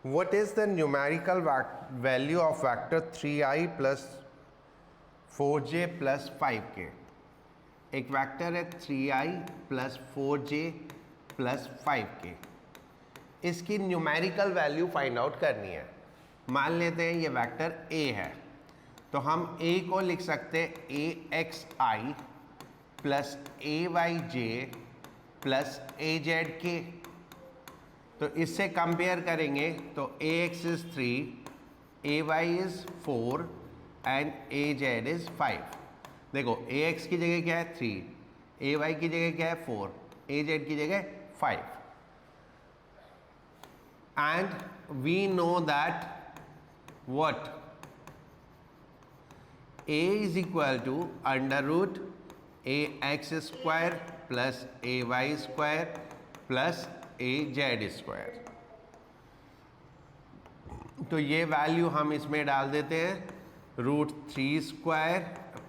What is the numerical value of vector 3i plus 4j plus 5k? एक vector है 3i plus 4j plus 5k, इसकी numerical value find out करनी है। मान लेते हैं ये वेक्टर a है, तो हम a को लिख सकते हैं axi plus ayj plus azk। तो इससे कंपेयर करेंगे तो ax is 3, ay is 4 and az is 5। देखो ax की जगह क्या है 3, ay की जगह क्या है 4, az की जगह 5। And we know that what a is equal to under root ax square plus ay square plus az square. तो ये वैल्यू हम इसमें डाल देते हैं, root 3 square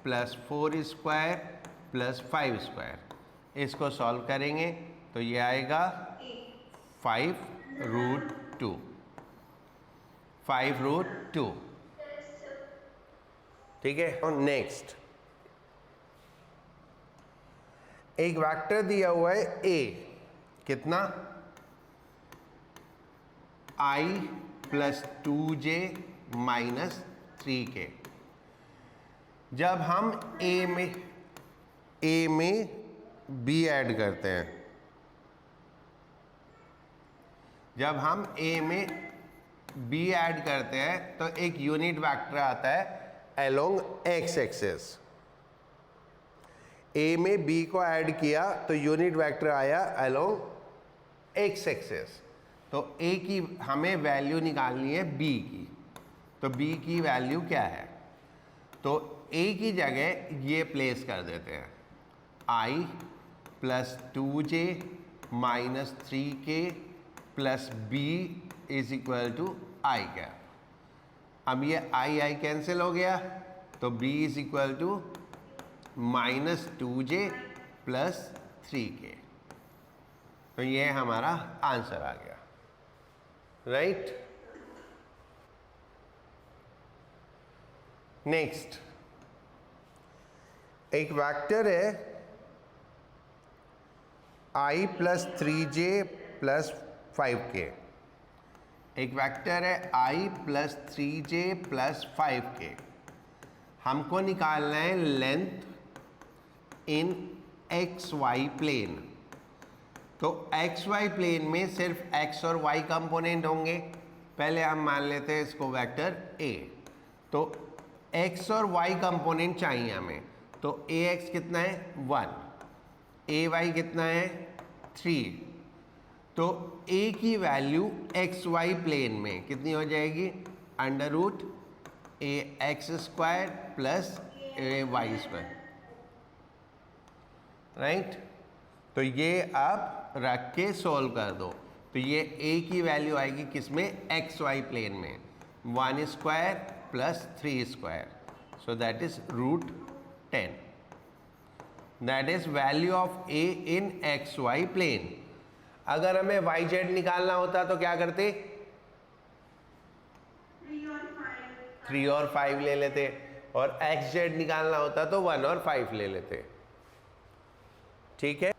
plus 4 square plus 5 square. इसको सॉल्व करेंगे तो ये आएगा 5 रूट 2, 5 रूट 2। ठीक है। और नेक्स्ट एक वेक्टर दिया हुआ है a, कितना i plus 2j minus 3k। जब हम a में b ऐड करते हैं, जब हम a में b ऐड करते हैं तो एक यूनिट वेक्टर आता है अलोंग x एक्सिस। a में b को ऐड किया तो यूनिट वेक्टर आया अलोंग x एक्सिस। तो a की हमें वैल्यू निकालनी है b की, तो b की वैल्यू क्या है? तो a की जगह ये प्लेस कर देते हैं, i plus 2j minus 3k plus b is equal to i cap. अब ये i कैंसिल हो गया तो b is equal to minus 2j plus 3k। तो ये हमारा आंसर आ गया, राइट। नेक्स्ट एक वेक्टर है i plus 3j plus 5k। एक वेक्टर है i plus 3j plus 5k। हमको निकालना है लेंथ इन xy प्लेन। तो xy प्लेन में सिर्फ x और y कंपोनेंट होंगे। पहले हम मान लेते हैं इसको वेक्टर a। तो x और y कंपोनेंट चाहिए हमें, तो ax कितना है 1, ay कितना है 3। तो a की वैल्यू xy प्लेन में कितनी हो जाएगी? Under root ax square plus ay square, right. तो ये आप रख के सोल्व कर दो तो ये a की वैल्यू आएगी किसमें? xy प्लेन में 1 square plus 3 square, so that is root 10। That is value of a in xy plane. अगर हमें yz निकालना होता तो क्या करते? 3 और 5 ले लेते, और xz निकालना होता तो 1 और 5 ले लेते। ठीक है।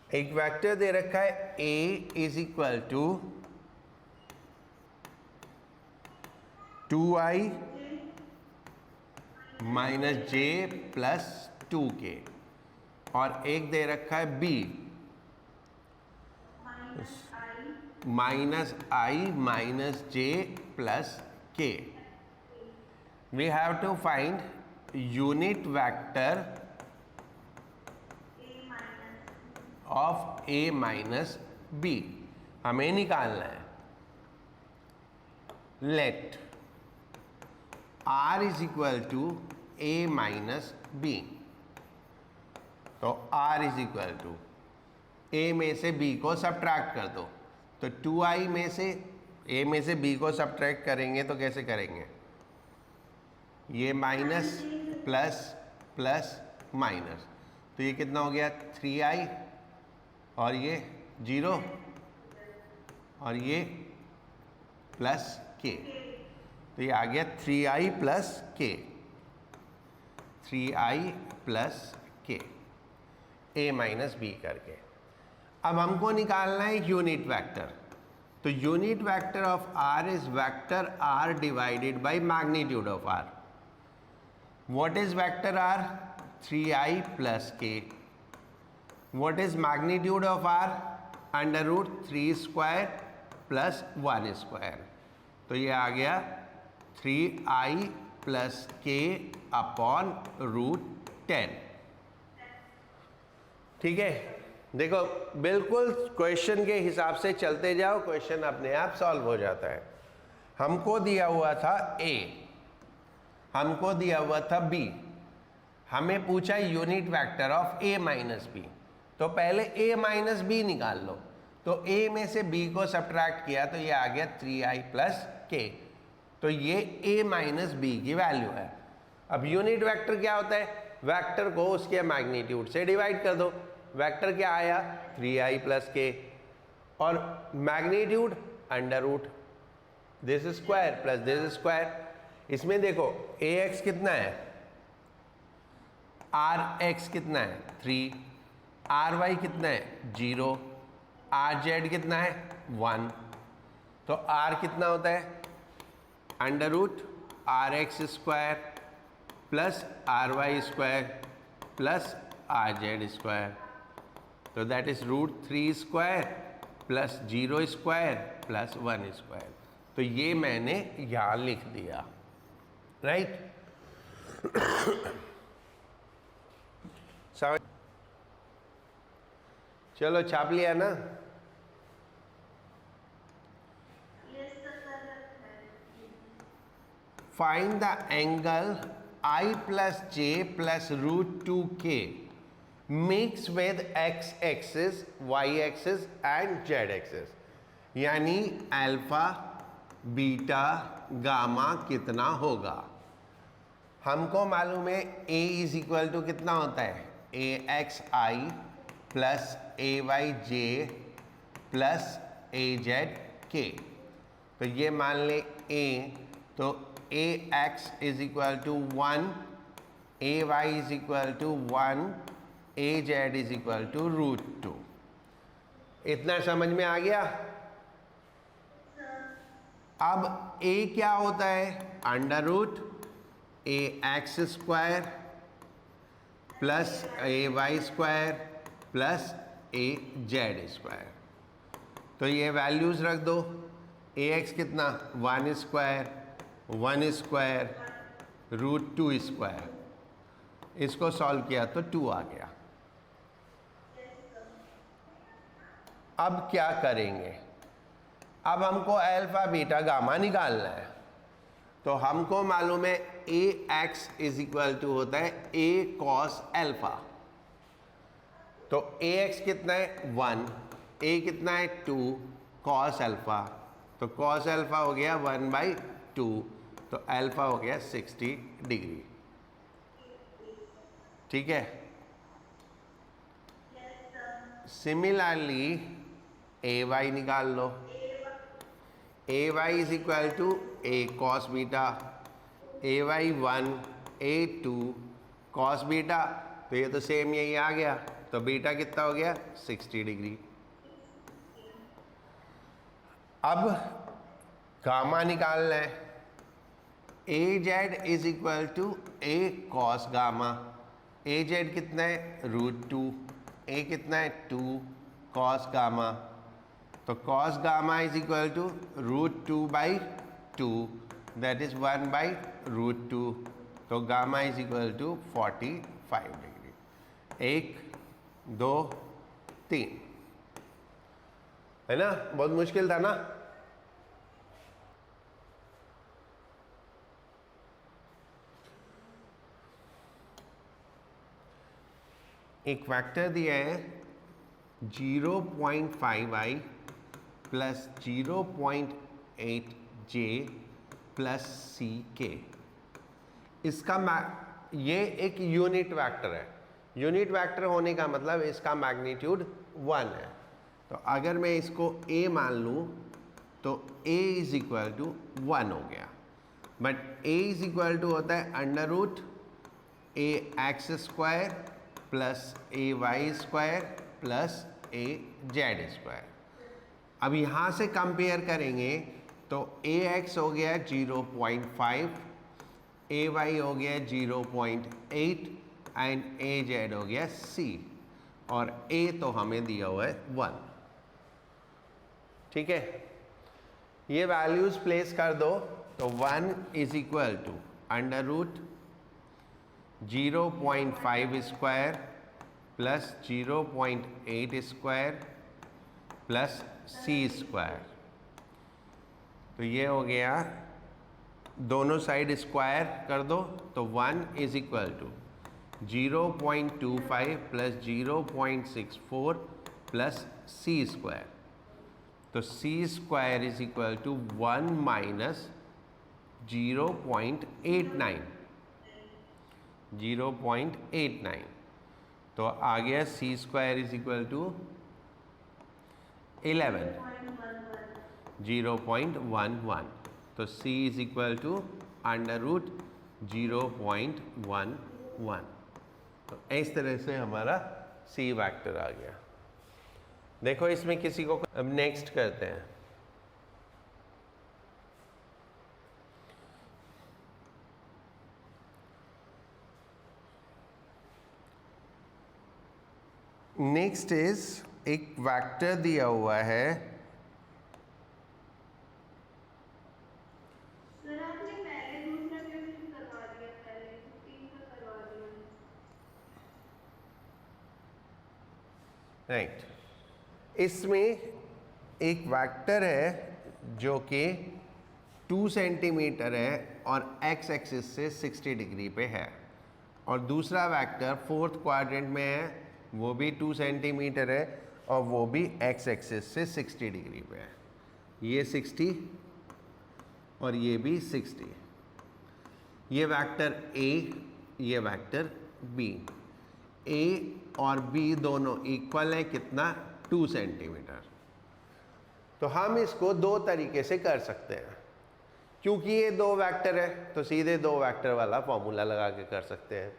एक वेक्टर दे रखा है a is equal to 2i minus j plus 2k, और एक दे रखा है b minus i minus j plus k। We have to find unit vector of a minus b, हमें निकालना है। Let r is equal to a minus b। तो r is equal to a में से b को subtract कर दो, तो 2i में से a में से b को सब्ट्रैक्ट करेंगे तो कैसे करेंगे? ये माइनस प्लस प्लस माइनस, तो ये कितना हो गया 3i और ये 0 और ये प्लस k, तो ये आ गया 3i plus k, 3i plus k a minus B करके। अब हमको निकालना है यूनिट वेक्टर, तो unit vector of r is vector r divided by magnitude of r। What is vector r? 3i plus k। What is magnitude of r? Under root 3 square plus 1 square, तो ये आ गया 3i plus k upon root 10। ठीक है, देखो बिल्कुल question के हिसाब से चलते जाओ, क्वेश्चन अपने आप सॉल्व हो जाता है। हमको दिया हुआ था a, हमको दिया हुआ था b, हमें पूछा unit vector of a minus B, तो पहले a माइनस बी निकाल लो। तो a में से b को सब्ट्रैक्ट किया तो ये आ गया 3i प्लस k, तो ये a माइनस बी की वैल्यू है। अब यूनिट वेक्टर क्या होता है? वेक्टर को उसके मैग्नीट्यूड से डिवाइड कर दो। वेक्टर क्या आया? 3i प्लस k, और magnitude under root this square plus this square. इसमें देखो ax कितना है, rx कितना है 3, ry कितना है 0, rz कितना है 1, तो r कितना होता है under root rx square plus ry square plus rz square, तो that is root 3 square plus 0 square plus 1 square. तो ये मैंने यहाँ लिख दिया, राइट। समझ? चलो छाप लिया ना? Find the angle I plus J plus root 2k makes with x axis, y axis and z axis, यानी अल्फा बीटा गामा कितना होगा। हमको मालूम है a इज इक्वल टू कितना होता है, ax i plus ay j plus az k, तो ये मान ले a, तो ax is equal to 1, ay is equal to 1, az is equal to root 2। इतना समझ में आ गया? अब a क्या होता है? Under root ax square plus ay square plus az square, तो ये वैल्यूज रख दो। ax कितना 1 स्क्वायर, 1 स्क्वायर रूट 2 स्क्वायर, इसको सॉल्व किया तो 2 आ गया। अब क्या करेंगे? अब हमको अल्फा बीटा गामा निकालना है, तो हमको मालूम है ए एक्स इज इक्वल टू होता है ए कॉस अल्फा, तो ए एक्स कितना है 1, ए कितना है 2, कॉस अल्फा, तो कॉस अल्फा हो गया 1/2, तो अल्फा हो गया 60 डिग्री। ठीक है, सिमिलरली ए वाई निकाल लो। A Y is equal to A cos beta, A Y 1, A 2 cos beta, तो ये तो सेम यही आ गया, तो बीटा कितना हो गया 60 डिग्री। अब गामा निकालना है, A Z is equal to A cos gamma, A Z कितना है √2, ए कितना है 2 कॉस गामा, तो cos gamma is equal to √2/2, that is 1/√2, तो gamma is equal to 45 degree. 1 2 3, है ना? बहुत मुश्किल था ना? एक वेक्टर दिया है 0.5i plus 0.8j plus ck, इसका ये एक यूनिट वेक्टर है। यूनिट वेक्टर होने का मतलब इसका मैग्नीट्यूड 1 है। तो अगर मैं इसको a मान लूँ तो a इज इक्वल टू 1 हो गया, but a is equal to होता है under root A X square plus A Y square plus A Z square. अब यहाँ से कंपेयर करेंगे तो ए एक्स हो गया 0.5, ए वाई हो गया 0.8 एंड ए जेड हो गया c, और a तो हमें दिया हुआ है 1। ठीक है, ये वैल्यूज प्लेस कर दो तो 1 is equal to under root 0.5 square plus 0.8 square plus c square. तो ये हो गया, दोनों साइड स्क्वायर कर दो तो 1 is equal to 0.25 plus 0.64 plus c square. तो c square is equal to 1 minus 0.89, 0.89। तो आ गया c square is equal to 11, 0.11। तो c is equal to under root 0.11। तो इस तरह से हमारा c वेक्टर आ गया। देखो इसमें किसी को, अब नेक्स्ट करते हैं। नेक्स्ट इज एक वेक्टर दिया हुआ है, सर आपने पहले दूसरा क्वेश्चन करवा दिया, पहले 15 का करवा दिया। राइट। इसमें एक वेक्टर है जो कि 2 सेंटीमीटर है और x एक्सिस से 60 डिग्री पे है, और दूसरा वेक्टर 4th क्वाड्रेंट में है, वो भी 2 सेंटीमीटर है और वो भी x एक्सिस से 60 डिग्री पे है। ये 60 और ये भी 60। ये वेक्टर a, ये वेक्टर b। a और b दोनों इक्वल है, कितना? 2 सेंटीमीटर। तो हम इसको दो तरीके से कर सकते हैं, क्योंकि ये दो वेक्टर है तो सीधे दो वेक्टर वाला फॉर्मूला लगा के कर सकते हैं।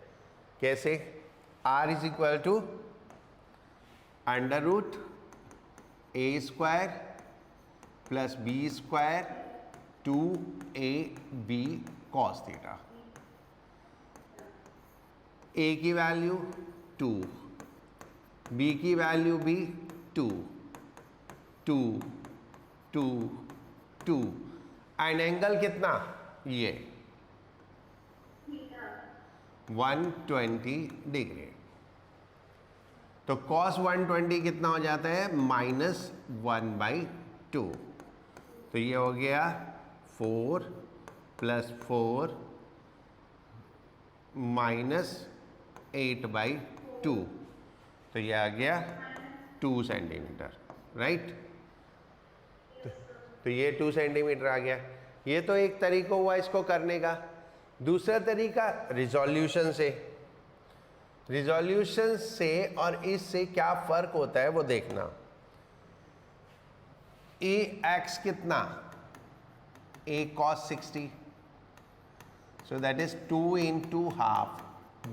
कैसे? r is equal to under root A square plus B square 2ab cos theta. a की वैल्यू 2, b की वैल्यू भी 2, 2, 2, 2 एंड एंगल कितना? ये 120 डिग्री। तो cos 120 कितना हो जाता है? -1/2। तो ये हो गया 4 + 4 -8/2। तो ये आ गया 2 सेंटीमीटर, राइट। तो ये 2 सेंटीमीटर आ गया। ये तो एक तरीका हुआ इसको करने का। दूसरा तरीका रिजोल्यूशन से। रिजोल्यूशन से और इससे क्या फ़र्क होता है वो देखना। ए एक्स कितना? a cos 60, so that is 2 into half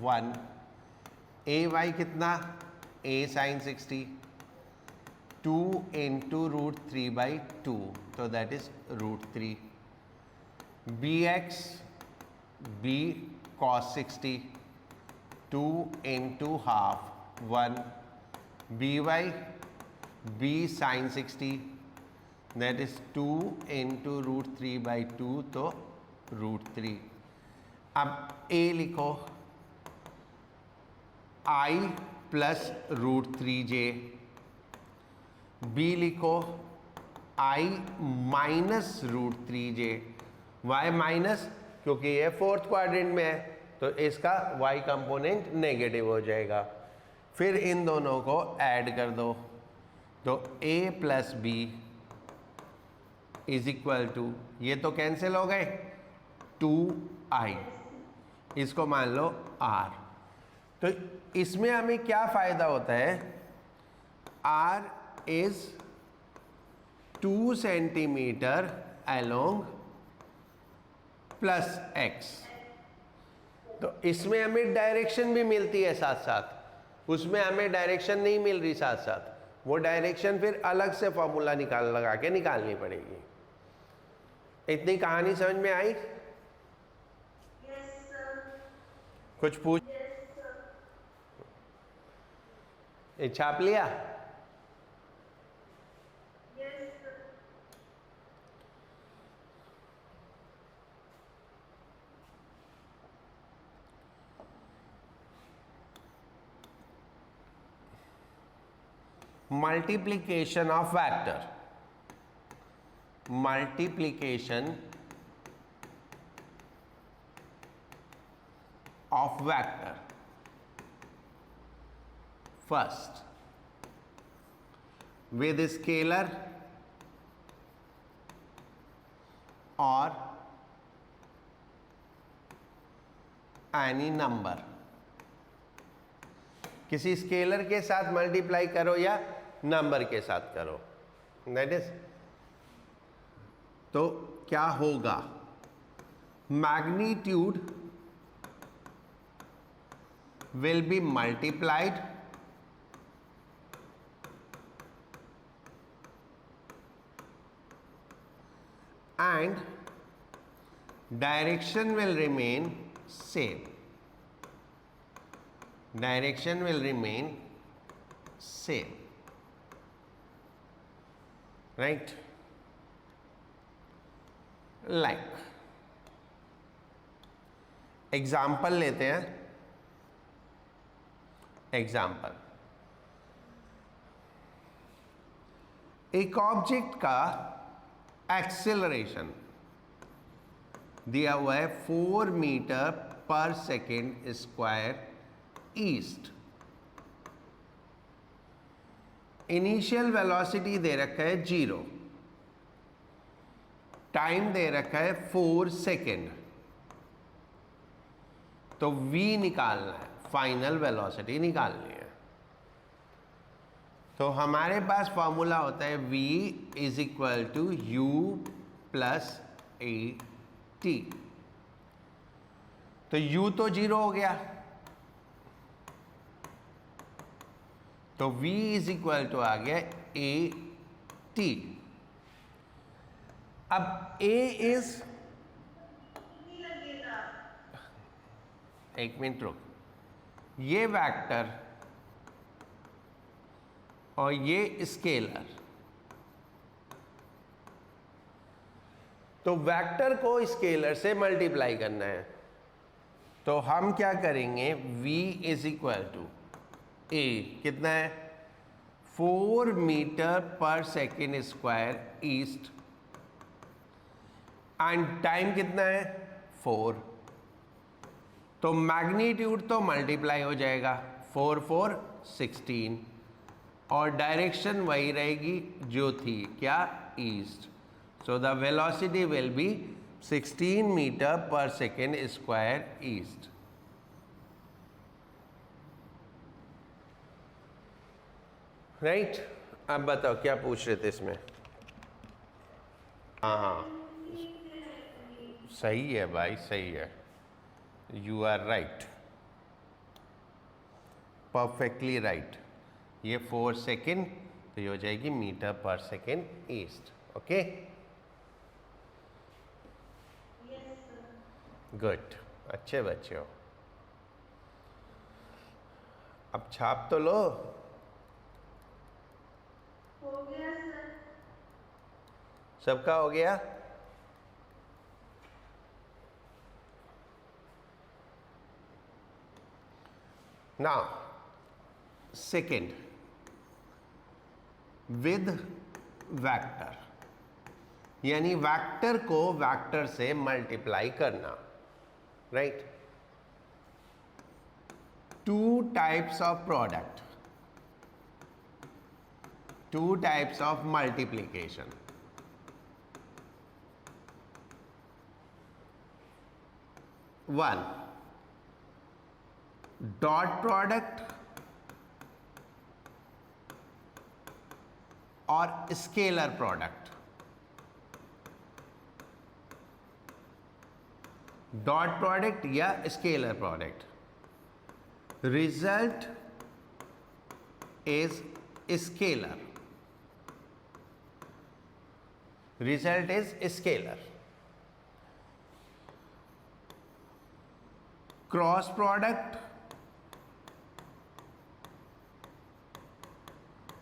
1। a y कितना? a sin 60, 2 into √3/2, so that is √3। bx b cos 60, 2 into half 1। by b sin 60, that is 2 into √3/2, तो √3। अब a लिखो i प्लस √3j, b लिखो i minus √3j। y minus, क्योंकि ये 4th quadrant में है तो इसका y कंपोनेंट नेगेटिव हो जाएगा। फिर इन दोनों को ऐड कर दो तो a plus b is equal to, ये तो कैंसिल हो गए, 2i, इसको मान लो r। तो इसमें हमें क्या फ़ायदा होता है? R is 2 centimetre along plus x। तो इसमें हमें डायरेक्शन भी मिलती है साथ साथ, उसमें हमें डायरेक्शन नहीं मिल रही साथ साथ, वो डायरेक्शन फिर अलग से फॉर्मूला लगा के निकालनी पड़ेगी। इतनी कहानी समझ में आई? Yes sir. कुछ पूछ? Yes sir. ये छाप लिया? Yes sir. Multiplication of vector. Multiplication of vector. First, with scalar or any number. किसी स्केलर के साथ मल्टीप्लाई करो या नंबर के साथ करो, दैट इज, तो क्या होगा? Magnitude will be multiplied and direction will remain same. Direction will remain same, right? Like example लेते हैं। एग्जाम्पल, एक ऑब्जेक्ट का एक्सेलरेशन दिया हुआ है 4 metre per second square east. Initial velocity दे रखा है 0, टाइम दे रखा है 4 सेकेंड। तो v निकालना है, फाइनल वेलोसिटी निकालनी है। तो हमारे पास फॉर्मूला होता है v is equal to u plus A T. तो u तो 0 हो गया, तो v इज इक्वल टू आ गया ए टी। अब a इज, एक मिनट रुक, ये वेक्टर और ये स्केलर, तो वेक्टर को स्केलर से मल्टीप्लाई करना है। तो हम क्या करेंगे, v is equal to a कितना है 4 metre per second square east, and time कितना है 4। तो मैग्नीट्यूड तो मल्टीप्लाई हो जाएगा, 4 4 16, और डायरेक्शन वही रहेगी जो थी, क्या, east. So the velocity will be 16 metre per second square east. Right? अब बताओ क्या पूछ रहे थे इसमें? हाँ हाँ, सही है भाई, सही है, you are right, perfectly right. ये 4 सेकेंड, तो ये हो जाएगी metre per second east. Okay, good, अच्छे बच्चे हो। अब छाप तो लो। हो गया सर। सबका हो गया? नाउ सेकेंड, विद वेक्टर, यानी वेक्टर को वेक्टर से मल्टीप्लाई करना, right? 2 types of product, 2 types of multiplication. One, dot product और स्केलर प्रोडक्ट। डॉट प्रोडक्ट या scalar product. Result is scalar. Result is scalar. Cross product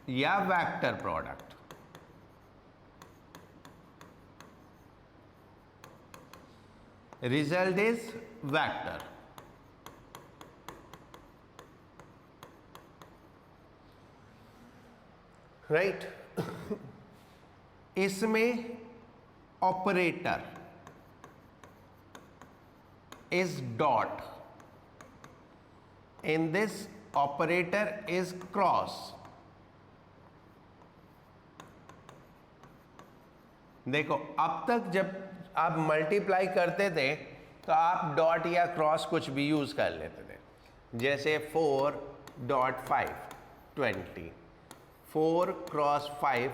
या vector product. Result is vector. Right. इसमें operator is dot, in this operator is cross. देखो, अब तक जब आप multiply करते थे तो आप डॉट या क्रॉस कुछ भी यूज कर लेते थे, जैसे 4.5 20, 4 क्रॉस 5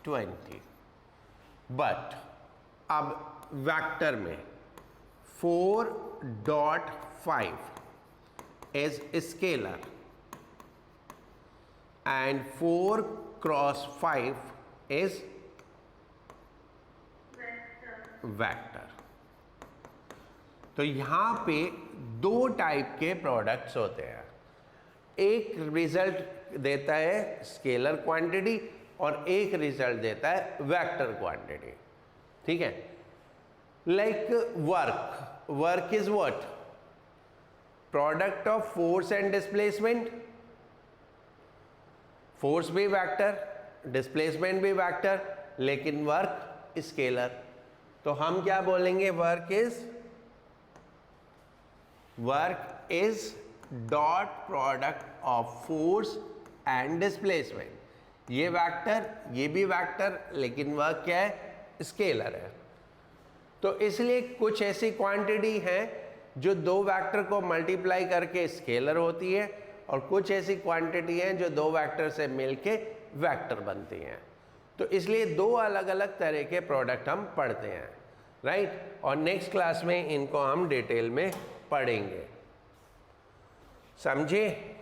20। बट अब वेक्टर में 4.5 is scalar and 4 cross 5 is vector. तो यहां पे दो टाइप के प्रोडक्ट्स होते हैं। एक रिजल्ट देता है स्केलर क्वांटिटी और एक रिजल्ट देता है वेक्टर क्वांटिटी। ठीक है। Like work, work is what? Product of force and displacement. Force भी वेक्टर, डिस्प्लेसमेंट भी वेक्टर, लेकिन वर्क स्केलर। तो हम क्या बोलेंगे? Work is dot product of force and displacement. ये वेक्टर, ये भी वेक्टर, लेकिन वर्क क्या है? स्केलर है। तो इसलिए कुछ ऐसी क्वांटिटी है जो दो वेक्टर को मल्टीप्लाई करके स्केलर होती है, और कुछ ऐसी क्वांटिटी है जो दो वेक्टर से मिलके वेक्टर बनती हैं। तो इसलिए दो अलग अलग तरह के प्रोडक्ट हम पढ़ते हैं, राइट। और नेक्स्ट क्लास में इनको हम डिटेल में पढ़ेंगे। समझे?